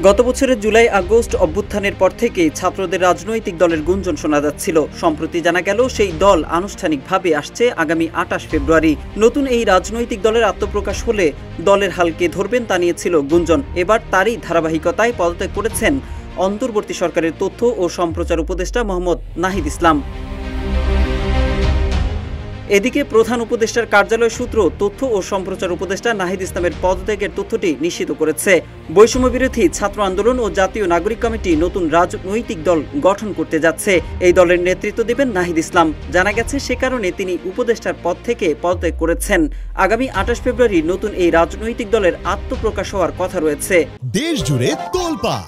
গত বছরের July August অভ্যুত্থানের পর থেকেই ছাত্রদের রাজনৈতিক দলের গুঞ্জন শোনা যাচ্ছিল। সম্প্রতি জানা গেল সেই দল আনুষ্ঠানিকভাবে আসছে আগামী ২৮ ফেব্রুয়ারি। নতুন এই রাজনৈতিক দলের আত্মপ্রকাশ হলে দলের হালকে ধরবেন তা নিয়ে ছিল গুঞ্জন। এবার তারই ধারাবাহিকতায় পদত্যাগ করেছেন অন্তর্বর্তী সরকারের তথ্য ও সম্প্রচার উপদেষ্টা মোহাম্মদ নাহিদ ইসলাম। এদিকে প্রধান উপদেষ্টার কার্যালয় সূত্র তথ্য ও সম্প্রচার উপদেষ্টা নাহিদ ইসলামের পদত্যাগের তথ্যটি নিশ্চিত করেছে। বৈষম্য বিরোধী ছাত্র আন্দোলন ও জাতীয় নাগরিক কমিটি নতুন রাজনৈতিক দল গঠন করতে যাচ্ছে। এই দলের নেতৃত্ব দেবেন নাহিদ ইসলাম। জানা গেছে সে কারণে তিনি উপদেষ্টার পদ থেকে পদত্যাগ করেছেন। আগামী ২৮ ফেব্রুয়ারি নতুন এই রাজনৈতিক দলের আত্মপ্রকাশ হওয়ার কথা রয়েছে। দেশ জুড়ে তোলপাড়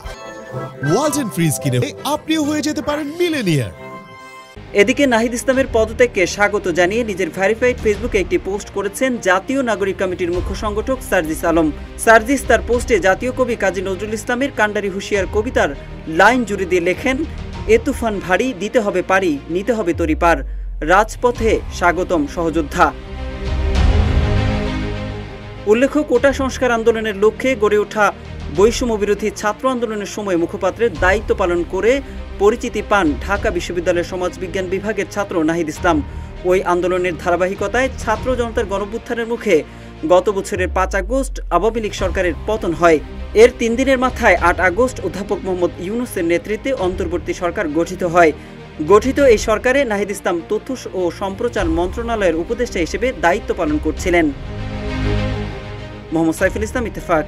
ওয়ালটন ফ্রিজ কিনে আপনিও হয়ে যেতে পারেন মিলেনিয়ার। এদিকে নাহিদ ইসলামের পদত্যাগকে স্বাগত জানিয়ে নিজের ভেরিফাইড ফেসবুকে একটি পোস্ট করেছেন জাতীয় নাগরিক কমিটির মুখ্য সংগঠক সার্জিস আলম। সার্জিস তার পোস্টে জাতীয় কবি কাজী নজরুল ইসলামের কান্ডারি হুঁশিয়ার কবিতার লাইন জুড়ে দিয়ে লেখেন, এ তুফান ভারী, দিতে হবে পারি, নিতে হবে তরি পার, রাজপথে স্বাগতম সহযোদ্ধা। উল্লেখ্য, কোটা সংস্কার আন্দোলনের লক্ষ্যে গড়ে ওঠা বৈষম্য বিরোধী ছাত্র আন্দোলনের সময় মুখপাত্রের দায়িত্ব পালন করে পরিচিতি পান ঢাকা বিশ্ববিদ্যালয়ের সমাজবিজ্ঞান বিভাগের ছাত্র নাহিদ ইসলাম। ওই আন্দোলনের ধারাবাহিকতায় ছাত্র জনতার গণঅভ্যুত্থানের মুখে গত বছরের ৫ আগস্ট আওয়ামী লীগ সরকারের পতন হয়। এর ৩ দিনের মাথায় ৮ আগস্ট অধ্যাপক মোহাম্মদ ইউনূসের নেতৃত্বে অন্তর্বর্তী সরকার গঠিত হয়। গঠিত এই সরকারে নাহিদ ইসলাম তথ্য ও সম্প্রচার মন্ত্রণালয়ের উপদেষ্টা হিসেবে দায়িত্ব পালন করছিলেন। মোহাম্মদ সাইফুল ইসলাম, ইত্তেফাক।